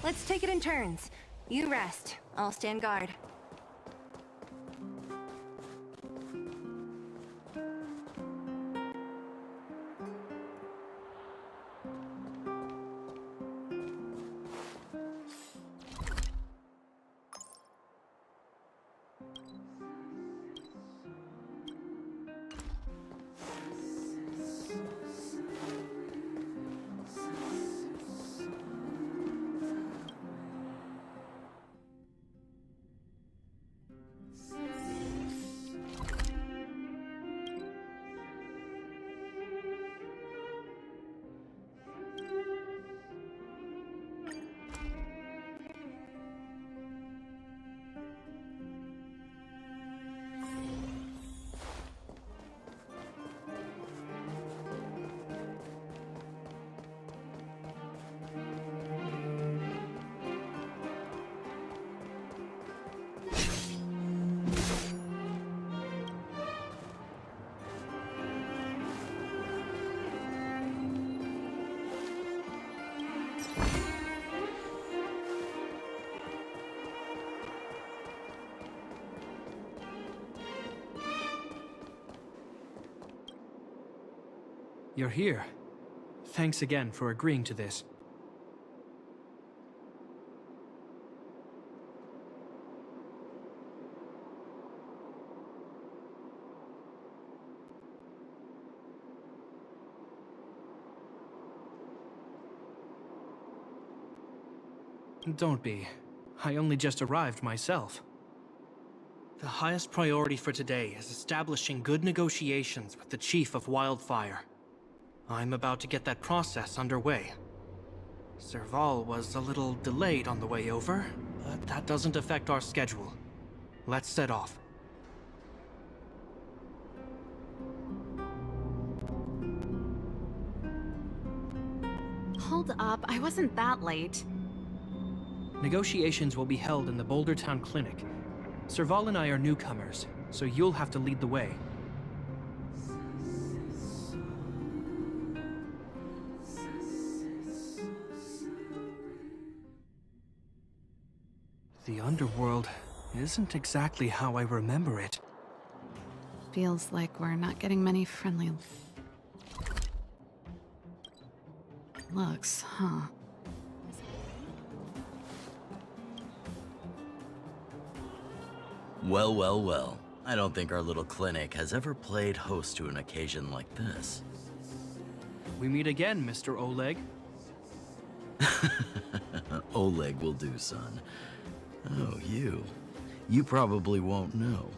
Let's take it in turns. You rest. I'll stand guard. You're here. Thanks again for agreeing to this. Don't be. I only just arrived myself. The highest priority for today is establishing good negotiations with the Chief of Wildfire. I'm about to get that process underway. Serval was a little delayed on the way over, but that doesn't affect our schedule. Let's set off. Hold up, I wasn't that late. Negotiations will be held in the Boulder Town Clinic. Serval and I are newcomers, so you'll have to lead the way. The underworld isn't exactly how I remember it. Feels like we're not getting many friendly looks, huh? Well, well, well. I don't think our little clinic has ever played host to an occasion like this. We meet again, Mr. Oleg. Oleg will do, son. Oh, you. You probably won't know.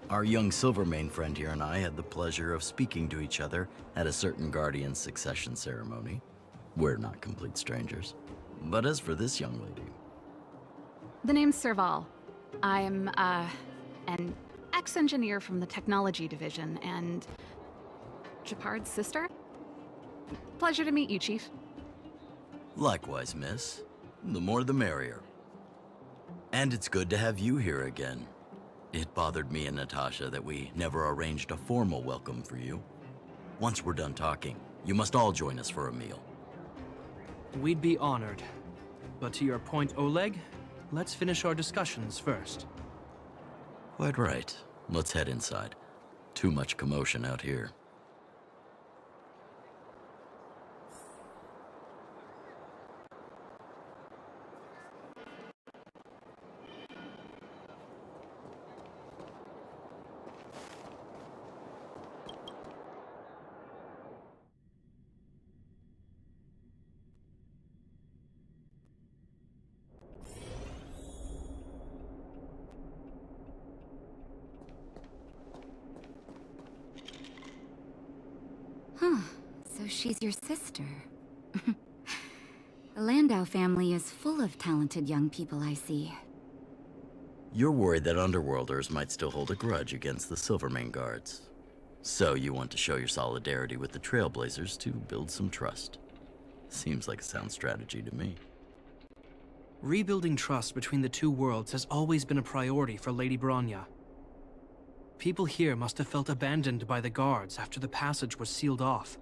Our young Silvermane friend here and I had the pleasure of speaking to each other at a certain Guardian succession ceremony. We're not complete strangers. But as for this young lady... The name's Serval. I'm, an ex-engineer from the technology division, and... Gepard's sister? Pleasure to meet you, Chief. Likewise, miss. The more the merrier. And it's good to have you here again. It bothered me and Natasha that we never arranged a formal welcome for you. Once we're done talking, you must all join us for a meal. We'd be honored. But to your point, Oleg, let's finish our discussions first. Quite right. Let's head inside. Too much commotion out here. Huh, so she's your sister. The Landau family is full of talented young people, I see. You're worried that Underworlders might still hold a grudge against the Silvermane guards. So you want to show your solidarity with the Trailblazers to build some trust. Seems like a sound strategy to me. Rebuilding trust between the two worlds has always been a priority for Lady Bronya. People here must have felt abandoned by the guards after the passage was sealed off.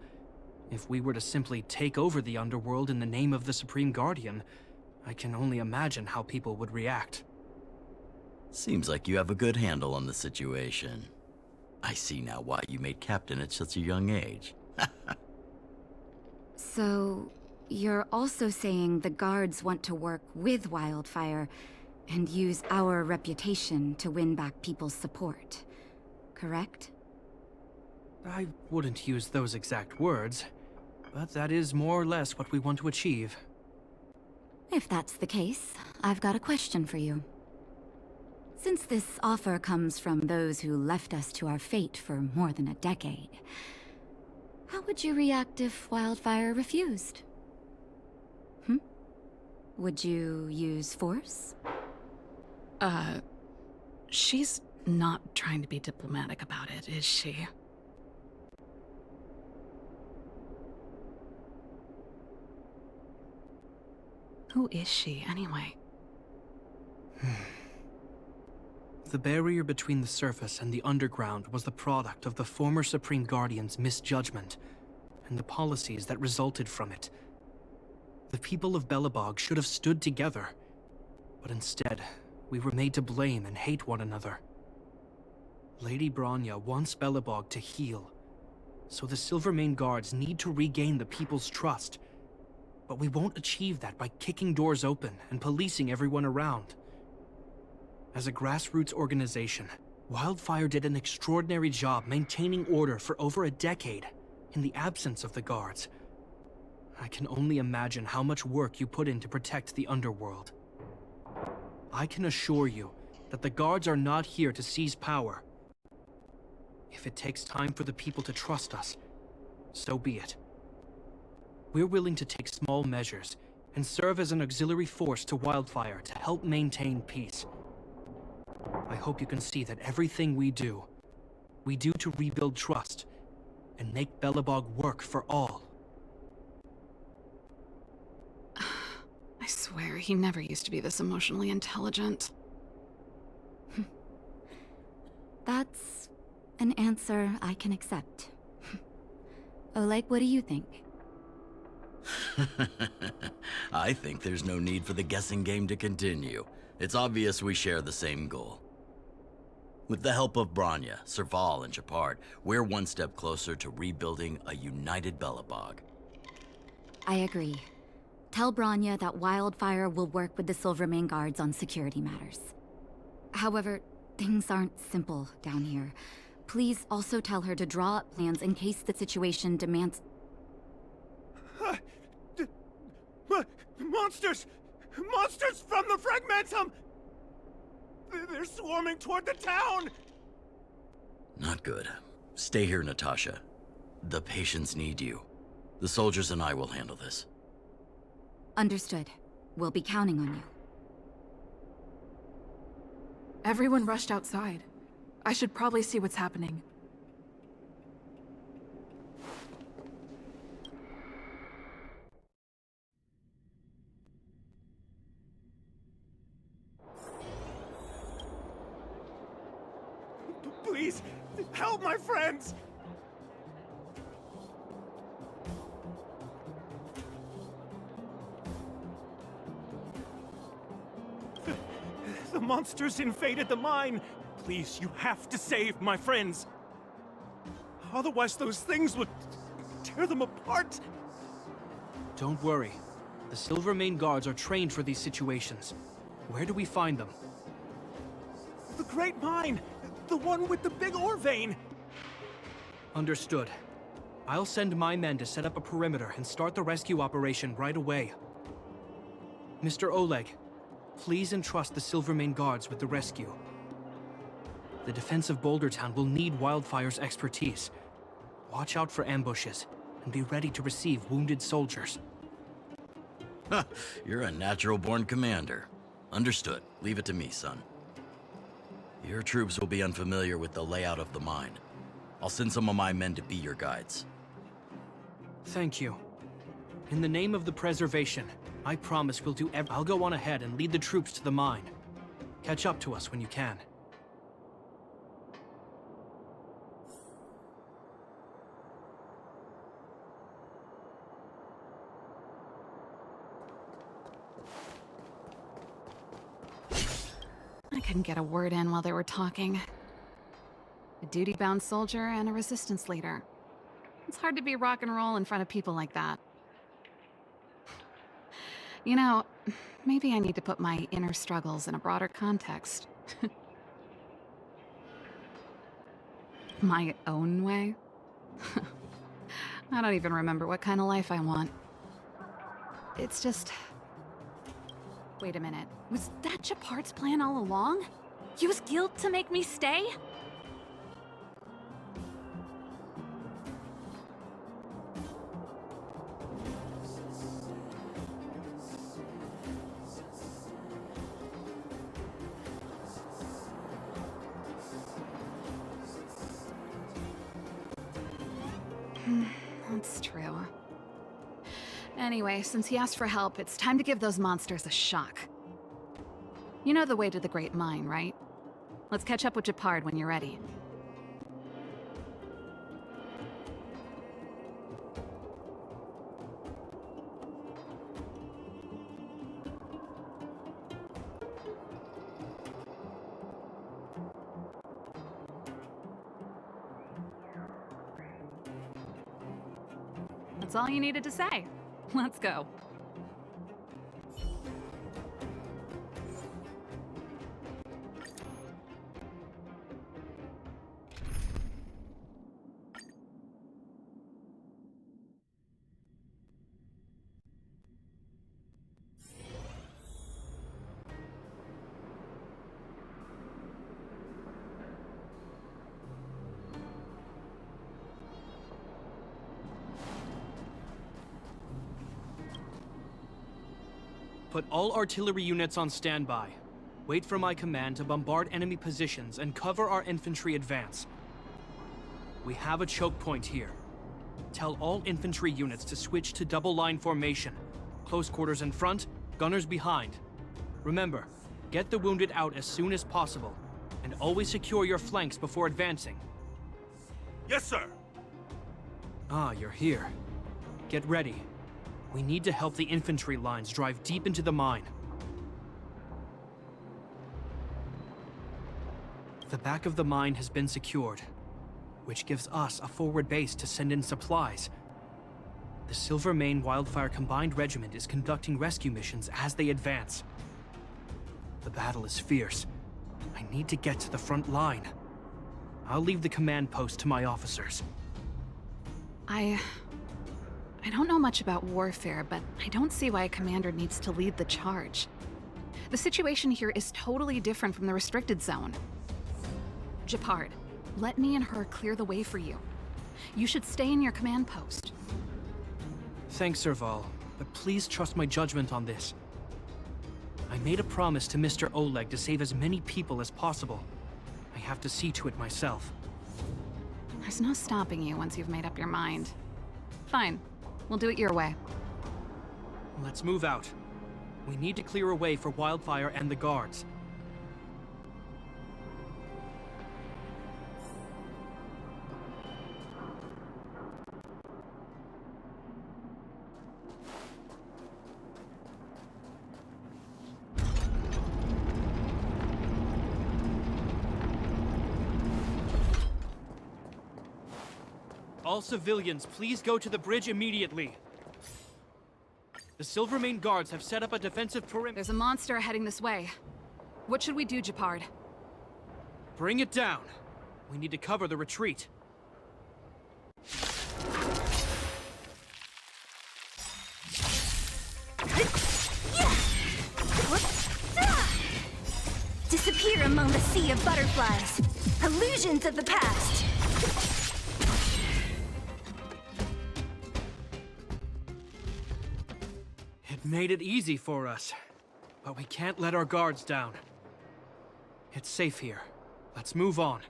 If we were to simply take over the underworld in the name of the Supreme Guardian, I can only imagine how people would react. Seems like you have a good handle on the situation. I see now why you made captain at such a young age. So, you're also saying the guards want to work with Wildfire and use our reputation to win back people's support, correct? I wouldn't use those exact words, but that is more or less what we want to achieve. If that's the case, I've got a question for you. Since this offer comes from those who left us to our fate for more than a decade, how would you react if Wildfire refused? Would you use force? She's not trying to be diplomatic about it, is she? Who is she, anyway? The barrier between the surface and the underground was the product of the former Supreme Guardian's misjudgment, and the policies that resulted from it. The people of Belobog should have stood together, but instead, we were made to blame and hate one another. Lady Bronya wants Belobog to heal, so the Silvermane Guards need to regain the people's trust. But we won't achieve that by kicking doors open and policing everyone around. As a grassroots organization, Wildfire did an extraordinary job maintaining order for over a decade, in the absence of the guards. I can only imagine how much work you put in to protect the underworld. I can assure you that the guards are not here to seize power. If it takes time for the people to trust us, so be it. We're willing to take small measures and serve as an auxiliary force to Wildfire to help maintain peace. I hope you can see that everything we do to rebuild trust and make Belobog work for all. I swear, he never used to be this emotionally intelligent. That's an answer I can accept. Oleg, what do you think? I think there's no need for the guessing game to continue. It's obvious we share the same goal. With the help of Bronya, Serval, and Gepard, we're one step closer to rebuilding a united Belobog. I agree. Tell Bronya that Wildfire will work with the Silvermane Guards on security matters. However, things aren't simple down here. Please also tell her to draw up plans in case the situation demands... Monsters! Monsters from the Fragmentum! They're swarming toward the town! Not good. Stay here, Natasha. The patients need you. The soldiers and I will handle this. Understood. We'll be counting on you. Everyone rushed outside. I should probably see what's happening. Please, help my friends! The monsters invaded the mine. Please, you have to save my friends. Otherwise, those things would tear them apart. Don't worry. The Silvermane Guards are trained for these situations. Where do we find them? The Great Mine! The one with the big ore vein! Understood. I'll send my men to set up a perimeter and start the rescue operation right away. Mr. Oleg, please entrust the Silvermane Guards with the rescue. The defense of Boulder Town will need Wildfire's expertise. Watch out for ambushes, and be ready to receive wounded soldiers. You're a natural-born commander. Understood. Leave it to me, son. Your troops will be unfamiliar with the layout of the mine. I'll send some of my men to be your guides. Thank you. In the name of the preservation, I promise we'll do I'll go on ahead and lead the troops to the mine. Catch up to us when you can. couldn't get a word in while they were talking. A duty-bound soldier and a resistance leader. It's hard to be rock and roll in front of people like that. You know, maybe I need to put my inner struggles in a broader context. My own way? I don't even remember what kind of life I want. It's just... Wait a minute. Was that Gepard's plan all along? Use guilt to make me stay? That's true. Anyway, since he asked for help, it's time to give those monsters a shock. You know the way to the Great Mine, right? Let's catch up with Gepard when you're ready. That's all you needed to say. Let's go. Put all artillery units on standby. Wait for my command to bombard enemy positions and cover our infantry advance. We have a choke point here. Tell all infantry units to switch to double line formation. Close quarters in front, gunners behind. Remember, get the wounded out as soon as possible, and always secure your flanks before advancing. Yes, sir. Ah, you're here. Get ready. We need to help the infantry lines drive deep into the mine. The back of the mine has been secured, which gives us a forward base to send in supplies. The Silvermane Wildfire Combined Regiment is conducting rescue missions as they advance. The battle is fierce. I need to get to the front line. I'll leave the command post to my officers. I don't know much about warfare, but I don't see why a commander needs to lead the charge. The situation here is totally different from the restricted zone. Gepard, let me and her clear the way for you. You should stay in your command post. Thanks, Serval, but please trust my judgment on this. I made a promise to Mr. Oleg to save as many people as possible. I have to see to it myself. There's no stopping you once you've made up your mind. Fine. We'll do it your way. Let's move out. We need to clear a way for Wildfire and the guards. All civilians, please go to the bridge immediately. The Silvermane guards have set up a defensive perimeter. There's a monster heading this way. What should we do, Gepard? Bring it down. We need to cover the retreat. Disappear among the sea of butterflies. Illusions of the past. It made it easy for us, but we can't let our guards down. It's safe here. Let's move on.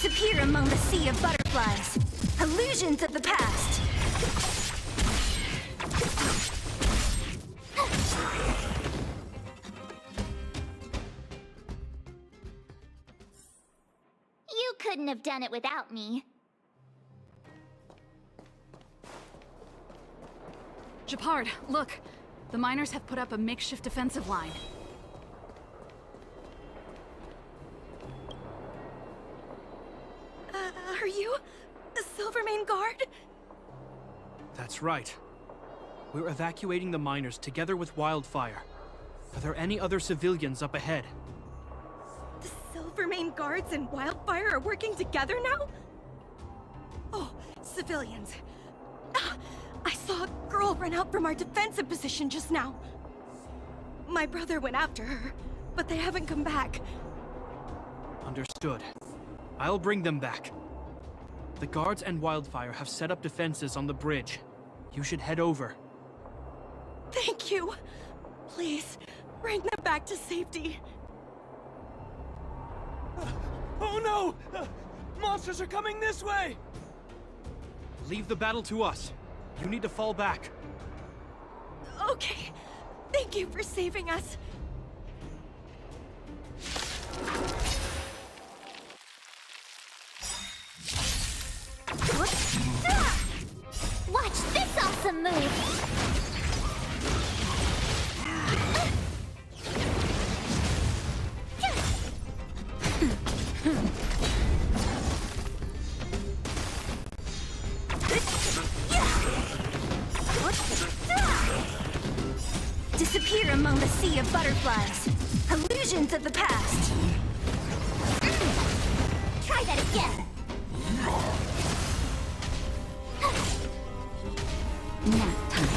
Disappear among the sea of butterflies. Illusions of the past. You couldn't have done it without me. Gepard, look! The miners have put up a makeshift defensive line. Are you the Silvermane Guard? That's right. We're evacuating the miners together with Wildfire. Are there any other civilians up ahead? The Silvermane Guards and Wildfire are working together now? Oh, civilians. Ah, I saw a girl run out from our defensive position just now. My brother went after her, but they haven't come back. Understood. I'll bring them back. The guards and Wildfire have set up defenses on the bridge. You should head over. Thank you. Please, bring them back to safety. Oh no! Monsters are coming this way! Leave the battle to us. You need to fall back. Okay. Thank you for saving us. Watch this awesome move! Disappear among the sea of butterflies. Illusions of the past. Try that again! Nap time.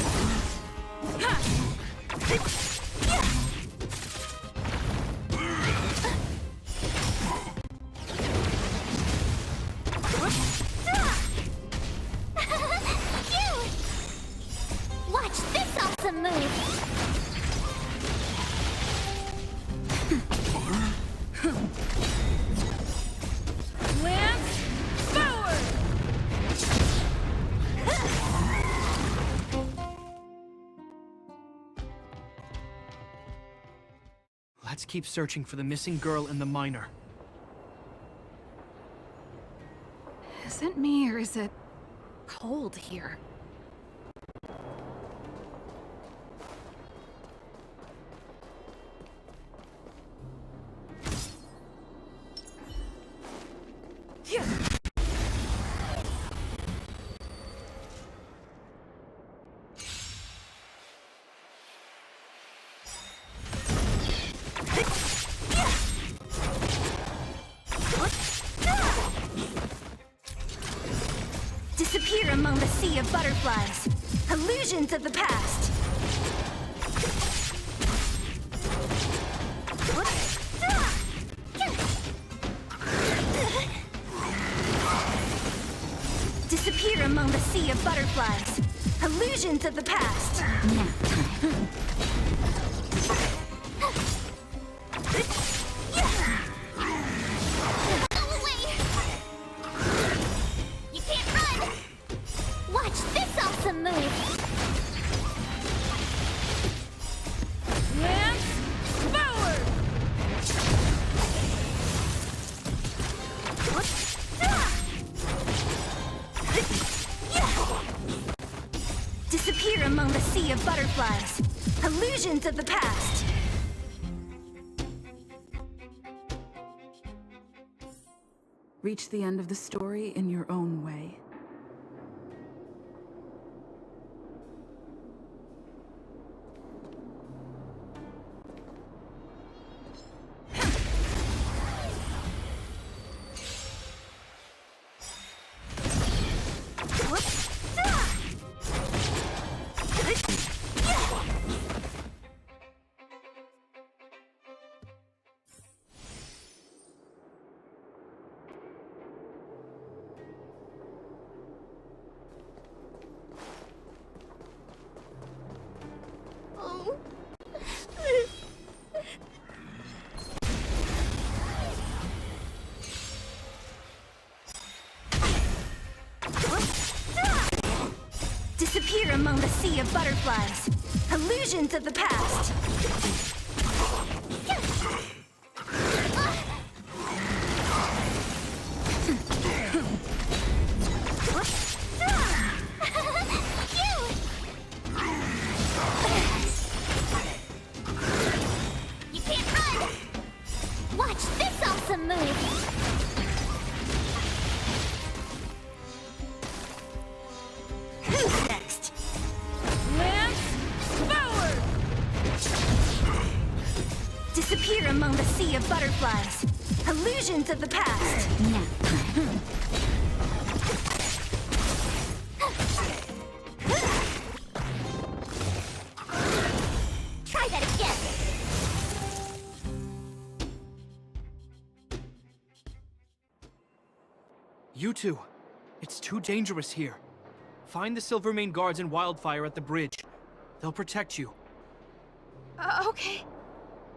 Watch this awesome move! Lance forward! Let's keep searching for the missing girl and the miner. Is it me or is it cold here? Disappear among the sea of butterflies. Illusions of the past. Disappear among the sea of butterflies. Illusions of the past. Nap time. Go away! You can't run! Watch this awesome move! Lance forward! Disappear among the sea of butterflies. Illusions of the past. Reach the end of the story in your own way. disappear among the sea of butterflies. Illusions of the past. You can't run! Watch this awesome move! Who's next? Lance forward! Disappear among the sea of butterflies. Illusions of the past. Try that again! You two, it's too dangerous here. Find the Silvermane guards and Wildfire at the bridge. They'll protect you. Okay.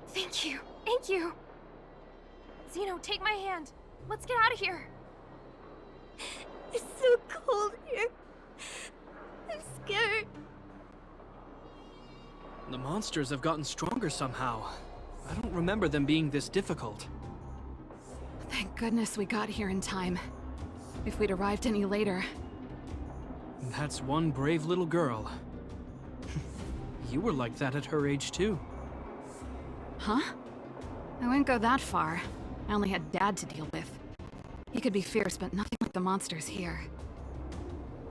Thank you. Thank you. Zeno, take my hand. Let's get out of here. It's so cold here. I'm scared. The monsters have gotten stronger somehow. I don't remember them being this difficult. Thank goodness we got here in time. If we'd arrived any later... That's one brave little girl. You were like that at her age too. Huh? I wouldn't go that far. I only had Dad to deal with. He could be fierce, but nothing like the monsters here.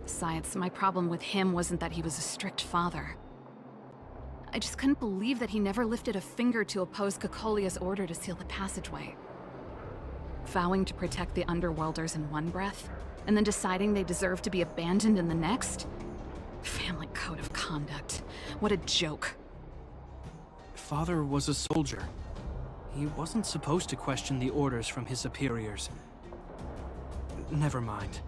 Besides, my problem with him wasn't that he was a strict father. I just couldn't believe that he never lifted a finger to oppose Cocolia's order to seal the passageway. Vowing to protect the Underworlders in one breath, and then deciding they deserve to be abandoned in the next? Family code of conduct. What a joke. Father was a soldier. He wasn't supposed to question the orders from his superiors. Never mind.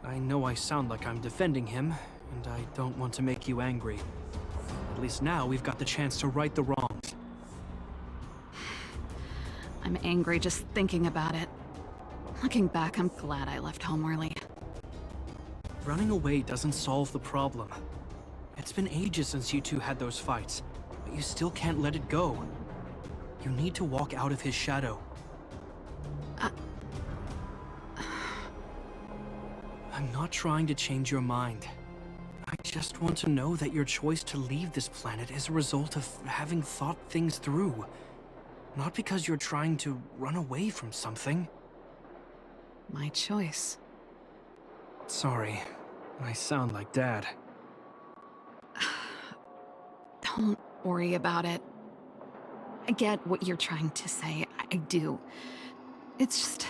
I know I sound like I'm defending him, and I don't want to make you angry. At least now we've got the chance to right the wrongs. I'm angry just thinking about it. Looking back, I'm glad I left home early. Running away doesn't solve the problem. It's been ages since you two had those fights, but you still can't let it go. You need to walk out of his shadow. I'm not trying to change your mind. I just want to know that your choice to leave this planet is a result of having thought things through. Not because you're trying to run away from something. My choice. Sorry, I sound like Dad. Don't worry about it. I get what you're trying to say. I do. It's just...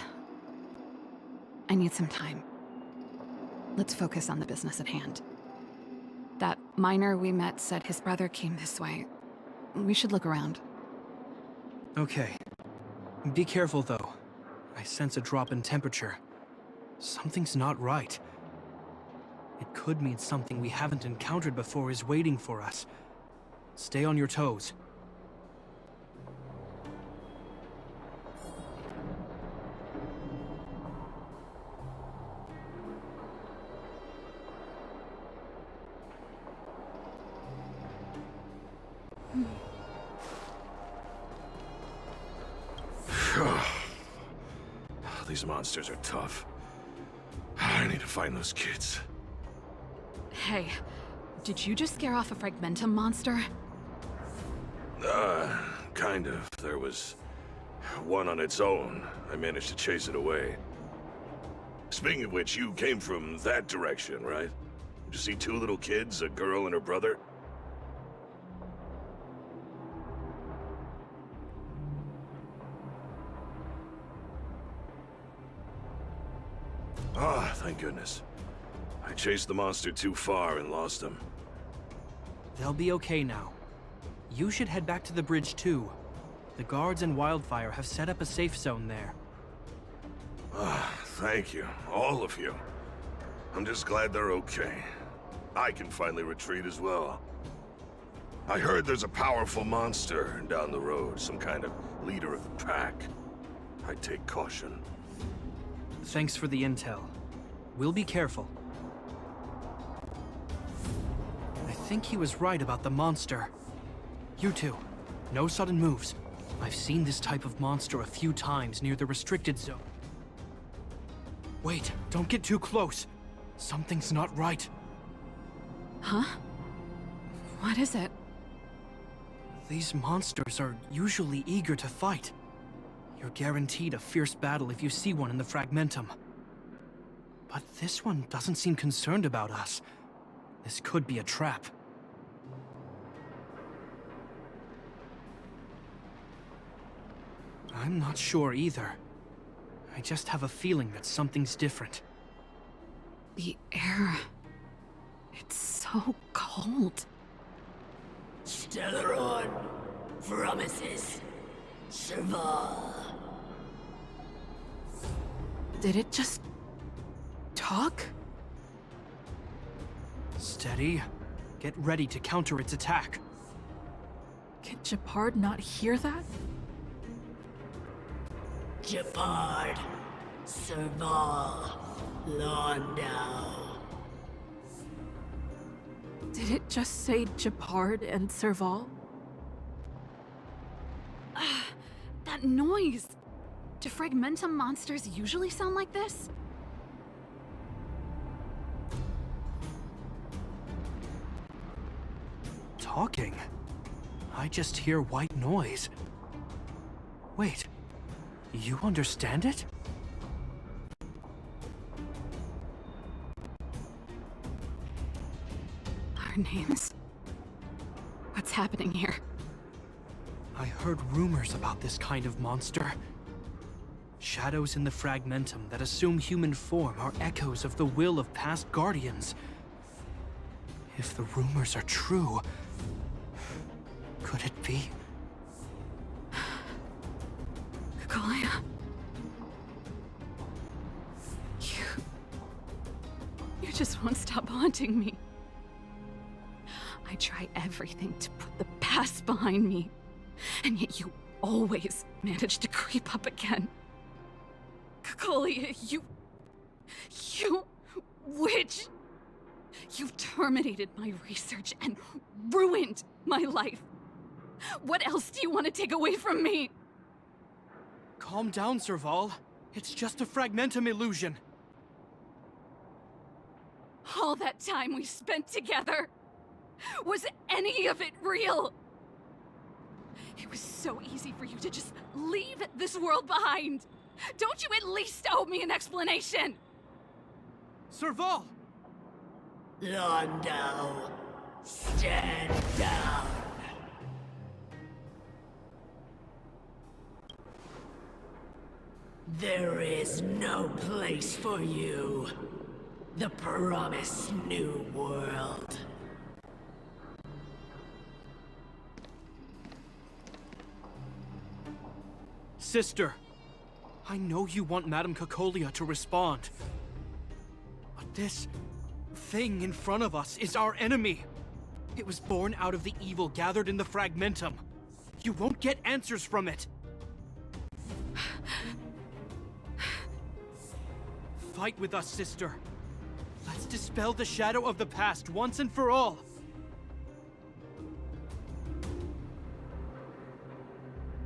I need some time. Let's focus on the business at hand. That miner we met said his brother came this way. We should look around. Okay. Be careful, though. I sense a drop in temperature. Something's not right. It could mean something we haven't encountered before is waiting for us. Stay on your toes. These monsters are tough. I need to find those kids. Hey, did you just scare off a Fragmentum monster? Kind of. There was one on its own. I managed to chase it away. Speaking of which, you came from that direction, right? Did you see two little kids, a girl and her brother? Ah, thank goodness. I chased the monster too far and lost him. They'll be okay now. You should head back to the bridge too. The guards and Wildfire have set up a safe zone there. Ah, thank you, all of you. I'm just glad they're okay. I can finally retreat as well. I heard there's a powerful monster down the road, some kind of leader of the pack. I'd take caution. Thanks for the intel. We'll be careful. think he was right about the monster. You two, no sudden moves. I've seen this type of monster a few times near the restricted zone. Wait, don't get too close. Something's not right. Huh? What is it? These monsters are usually eager to fight. You're guaranteed a fierce battle if you see one in the fragmentum. But this one doesn't seem concerned about us. This could be a trap. I'm not sure either. I just have a feeling that something's different. The air... it's so cold. Stellaron promises survival. Did it just... talk? Steady. Get ready to counter its attack. Can Gepard not hear that? Gepard, Serval, Landau. Did it just say Gepard and Serval? That noise! Do fragmentum monsters usually sound like this? Talking? I just hear white noise. Wait, you understand it? Our names? What's happening here? I heard rumors about this kind of monster. Shadows in the fragmentum that assume human form are echoes of the will of past guardians. If the rumors are true, could it be? Kaguya. You just won't stop haunting me. I try everything to put the past behind me, and yet you always manage to creep up again. Kaguya, you witch! You've terminated my research and ruined my life. What else do you want to take away from me? Calm down, Serval. It's just a fragmentum illusion. All that time we spent together, was any of it real? It was so easy for you to just leave this world behind. Don't you at least owe me an explanation? Serval! Landau, stand down. There is no place for you. The promised new world. Sister, I know you want Madame Cocolia to respond. But this thing in front of us is our enemy. It was born out of the evil gathered in the fragmentum. You won't get answers from it. Fight with us, sister. Let's dispel the shadow of the past once and for all.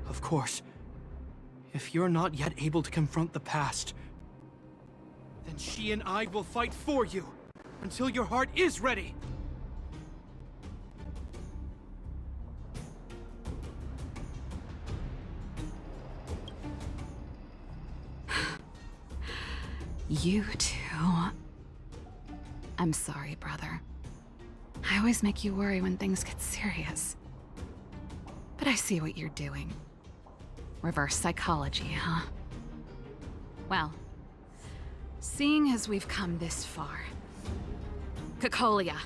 Of course, if you're not yet able to confront the past, then she and I will fight for you until your heart is ready. You two. I'm sorry, brother. I always make you worry when things get serious. But I see what you're doing. Reverse psychology, huh? Well, seeing as we've come this far, Cocolia,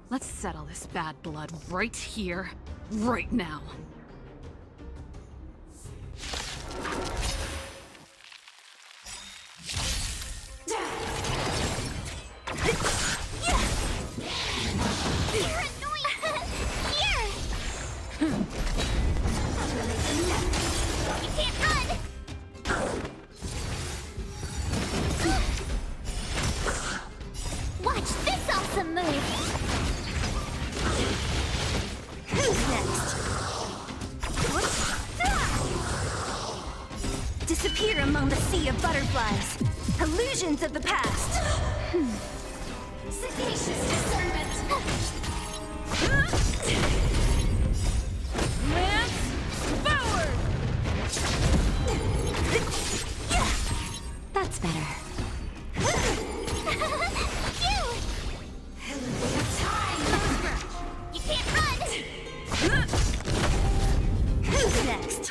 let's settle this bad blood right here, right now. Watch this awesome move! among the sea of butterflies. Illusions of the past. Sagacious discernment. Lance forward! That's better. You can't run! Who's next?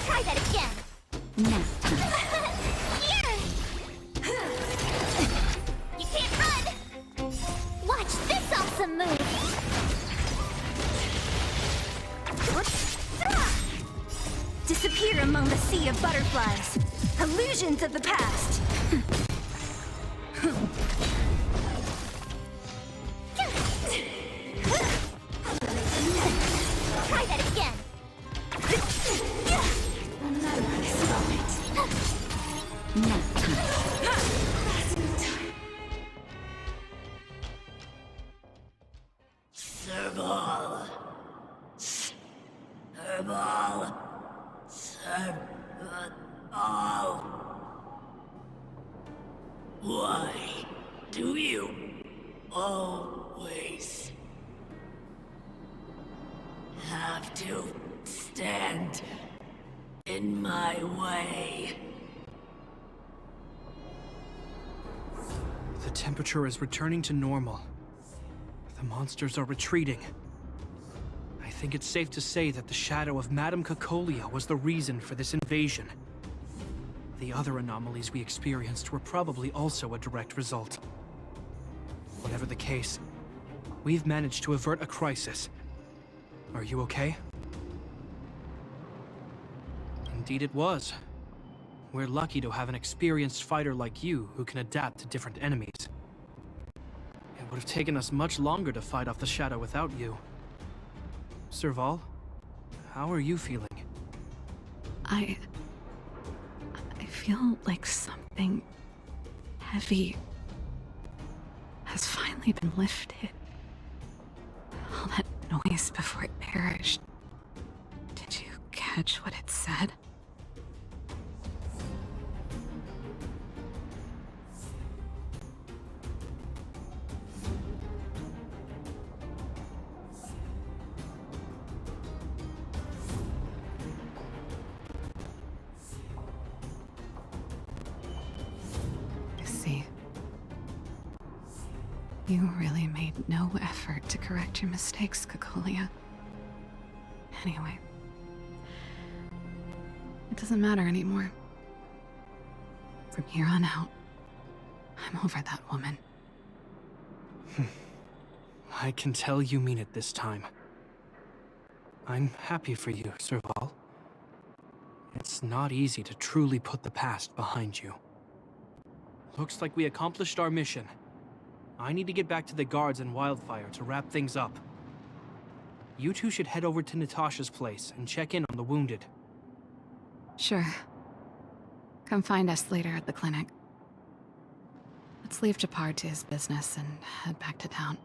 Try that again. Now. Here! You can't run! Watch this awesome move! Disappear among the sea of butterflies. Illusions of the past. Try that again. Remember this moment. Now. Serval. Serval. Why do you always have to stand in my way? The temperature is returning to normal. The monsters are retreating. I think it's safe to say that the shadow of Madame Cacolia was the reason for this invasion. The other anomalies we experienced were probably also a direct result. Whatever the case, we've managed to avert a crisis. Are you okay? Indeed it was. We're lucky to have an experienced fighter like you who can adapt to different enemies. It would have taken us much longer to fight off the shadow without you. Serval, how are you feeling? I feel like something heavy has finally been lifted. All that noise before it perished. Did you catch what it said? You really made no effort to correct your mistakes, Cacolia. Anyway, it doesn't matter anymore. From here on out, I'm over that woman. I can tell you mean it this time. I'm happy for you, Serval. It's not easy to truly put the past behind you. Looks like we accomplished our mission. I need to get back to the guards and Wildfire to wrap things up. You two should head over to Natasha's place and check in on the wounded. Sure. Come find us later at the clinic. Let's leave Gepard to his business and head back to town.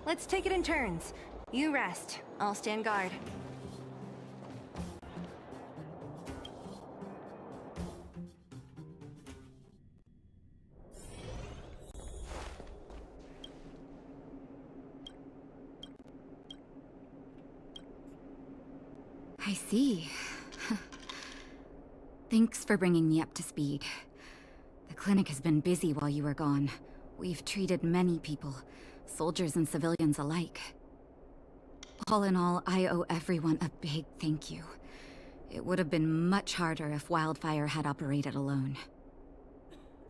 Let's take it in turns. You rest. I'll stand guard. I see. Thanks for bringing me up to speed. The clinic has been busy while you were gone. We've treated many people, soldiers and civilians alike. All in all, I owe everyone a big thank you. It would have been much harder if Wildfire had operated alone.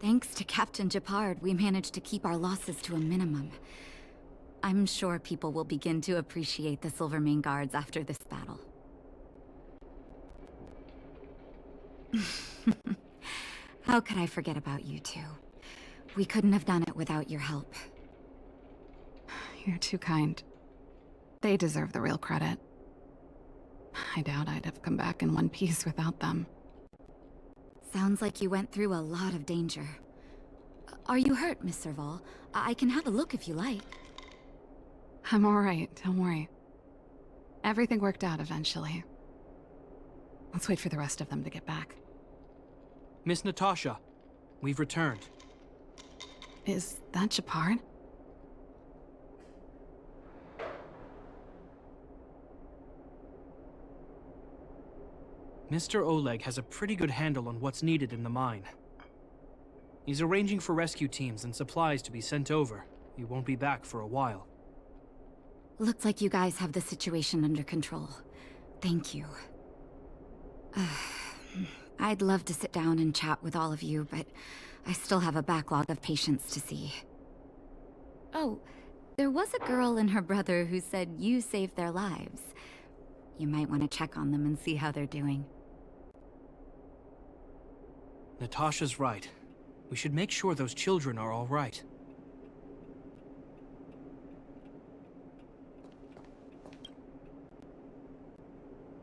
Thanks to Captain Gepard, we managed to keep our losses to a minimum. I'm sure people will begin to appreciate the Silvermane Guards after this battle. How could I forget about you two? We couldn't have done it without your help. You're too kind. They deserve the real credit. I doubt I'd have come back in one piece without them. Sounds like you went through a lot of danger. Are you hurt, Miss Serval? I can have a look if you like. I'm alright, don't worry. Everything worked out eventually. Let's wait for the rest of them to get back. Miss Natasha, we've returned. Is that Gepard? Mr. Oleg has a pretty good handle on what's needed in the mine. He's arranging for rescue teams and supplies to be sent over. He won't be back for a while. Looks like you guys have the situation under control. Thank you. I'd love to sit down and chat with all of you, but I still have a backlog of patients to see. Oh, there was a girl and her brother who said you saved their lives. You might want to check on them and see how they're doing. Natasha's right. We should make sure those children are all right.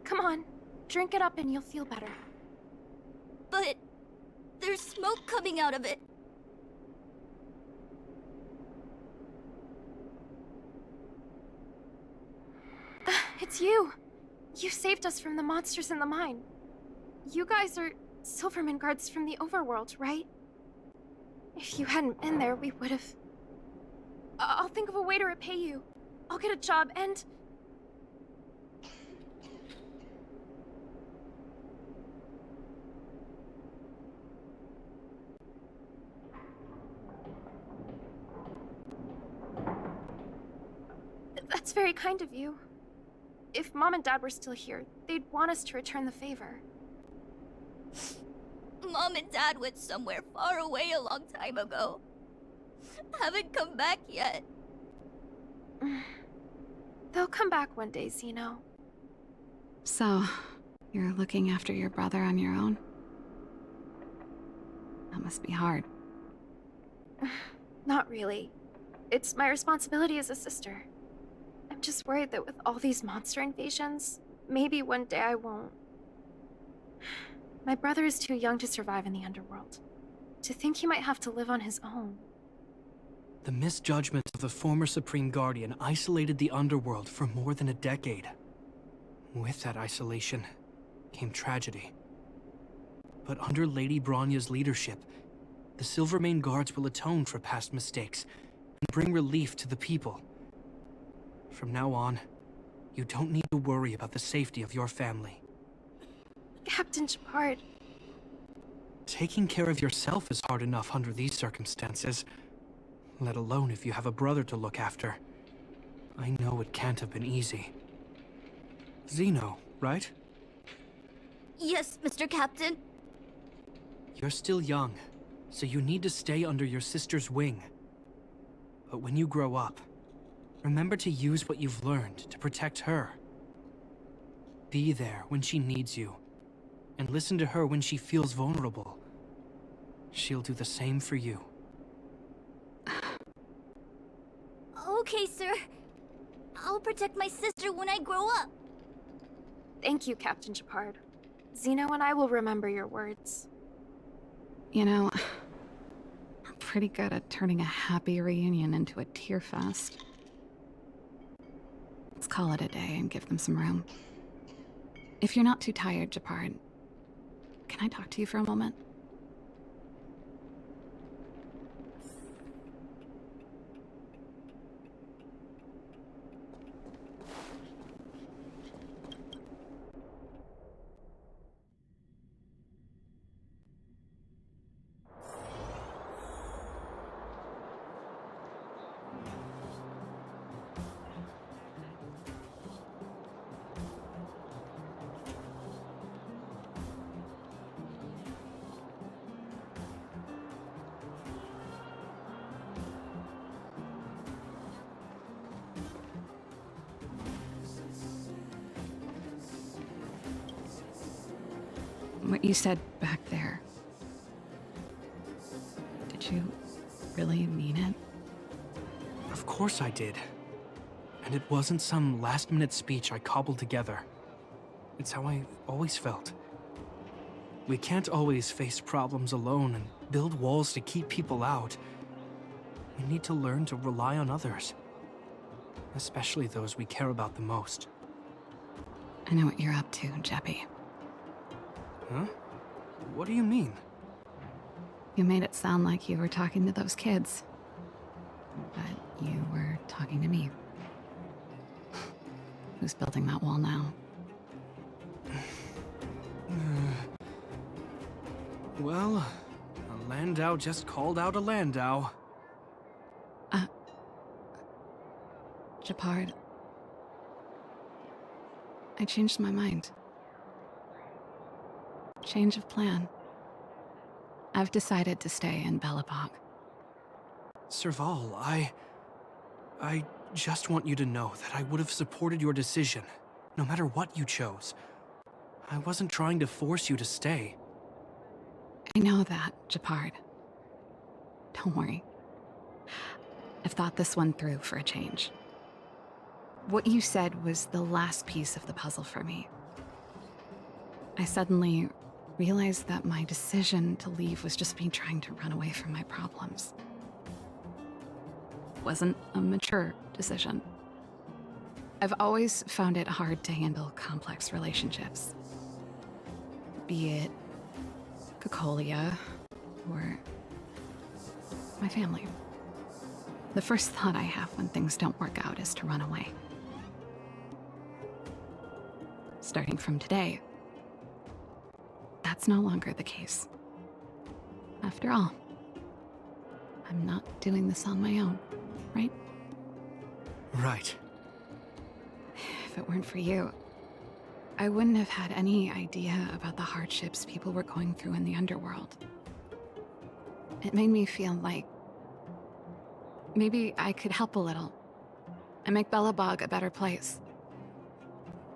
Come on, drink it up and you'll feel better. But there's smoke coming out of it. It's you! You saved us from the monsters in the mine. You guys are Silverman guards from the overworld, right? If you hadn't been there, we would have... I'll think of a way to repay you. I'll get a job and... That's very kind of you. If Mom and Dad were still here, they'd want us to return the favor. Mom and Dad went somewhere far away a long time ago. Haven't come back yet. They'll come back one day, Zeno. So, you're looking after your brother on your own? That must be hard. Not really. It's my responsibility as a sister. I'm just worried that with all these monster invasions, maybe one day I won't. My brother is too young to survive in the underworld. To think he might have to live on his own. The misjudgments of the former Supreme Guardian isolated the underworld for more than a decade. With that isolation came tragedy. But under Lady Bronya's leadership, the Silvermane Guards will atone for past mistakes and bring relief to the people. From now on, you don't need to worry about the safety of your family. Captain Gepard. Taking care of yourself is hard enough under these circumstances, let alone if you have a brother to look after. I know it can't have been easy. Zeno, right? Yes, Mr. Captain. You're still young, so you need to stay under your sister's wing. But when you grow up, remember to use what you've learned to protect her. Be there when she needs you, and listen to her when she feels vulnerable. She'll do the same for you. Okay, sir. I'll protect my sister when I grow up. Thank you, Captain Gepard. Zeno and I will remember your words. You know, I'm pretty good at turning a happy reunion into a tear fest. Let's call it a day and give them some room. If you're not too tired, Gepard, can I talk to you for a moment? What you said back there. really mean it? Of course I did. And it wasn't some last-minute speech I cobbled together. It's how I always felt. We can't always face problems alone and build walls to keep people out. We need to learn to rely on others. Especially those we care about the most. I know what you're up to, Jeppy. Huh? What do you mean? You made it sound like you were talking to those kids. But you were talking to me. Who's building that wall now? Well, a Landau just called out a Landau. Gepard. I changed my mind. Change of plan. I've decided to stay in Belobog. Serval, I just want you to know that I would have supported your decision, no matter what you chose. I wasn't trying to force you to stay. I know that, Gepard. Don't worry. I've thought this one through for a change. What you said was the last piece of the puzzle for me. I suddenly realized that my decision to leave was just me trying to run away from my problems. It wasn't a mature decision. I've always found it hard to handle complex relationships. Be it Cocolia or my family. The first thought I have when things don't work out is to run away. Starting from today, that's no longer the case. After all, I'm not doing this on my own, right? Right. If it weren't for you, I wouldn't have had any idea about the hardships people were going through in the underworld. It made me feel like maybe I could help a little and make Belobog a better place.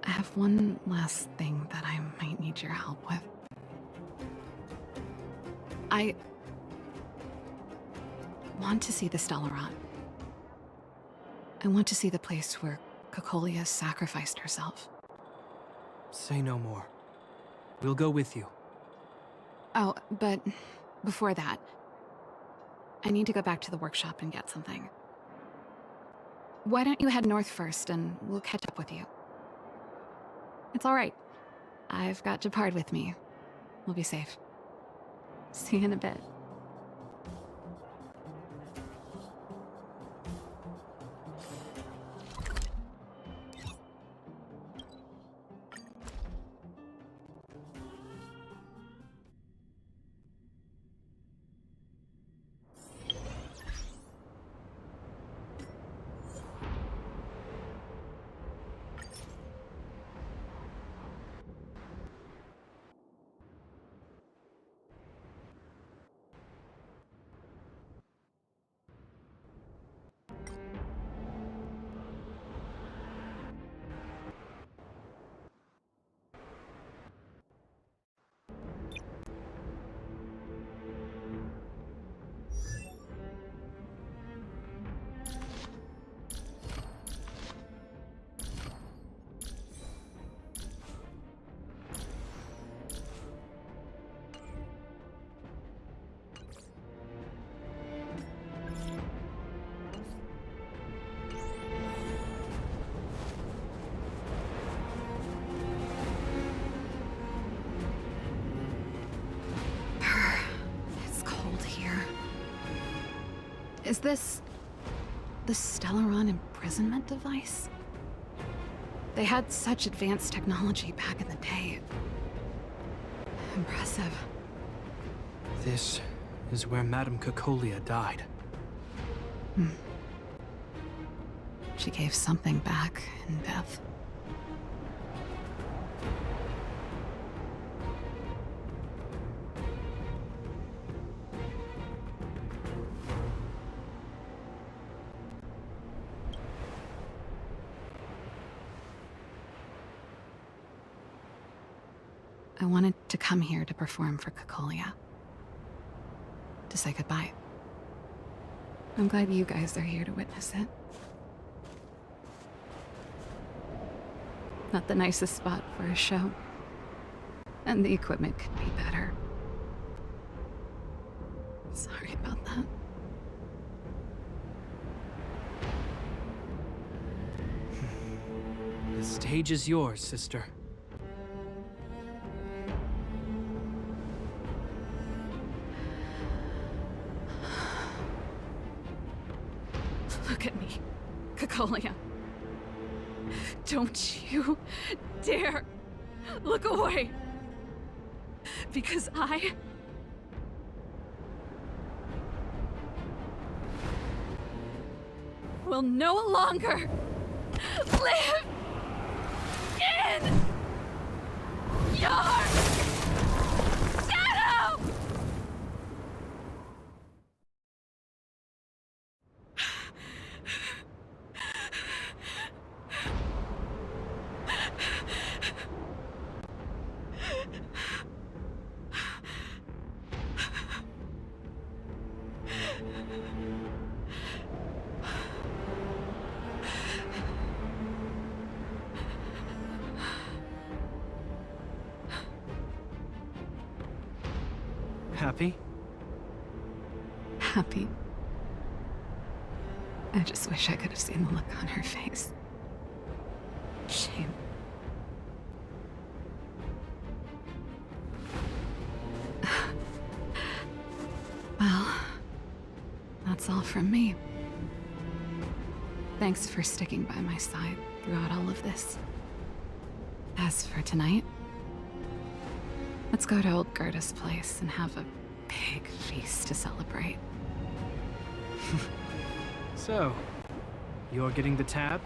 I have one last thing that I might need your help with. I want to see the Stellaron. I want to see the place where Cocolia sacrificed herself. Say no more. We'll go with you. Oh, but before that, I need to go back to the workshop and get something. Why don't you head north first and we'll catch up with you? It's all right. I've got Gepard with me. We'll be safe. See you in a bit. Is this the Stellaron imprisonment device? They had such advanced technology back in the day. Impressive. This is where Madame Cocolia died. She gave something back in death. I wanted to come here to perform for Cocolia. To say goodbye. I'm glad you guys are here to witness it. Not the nicest spot for a show. And the equipment could be better. Sorry about that. The stage is yours, sister. Look at me, Cacolia. Don't you dare look away. Because I will no longer live in your shadow! Happy? Happy. I just wish I could have seen the look on her face. Shame. Well, that's all from me. Thanks for sticking by my side throughout all of this. As for tonight, let's go to old Gerda's place and have a big feast to celebrate. So, you're getting the tab?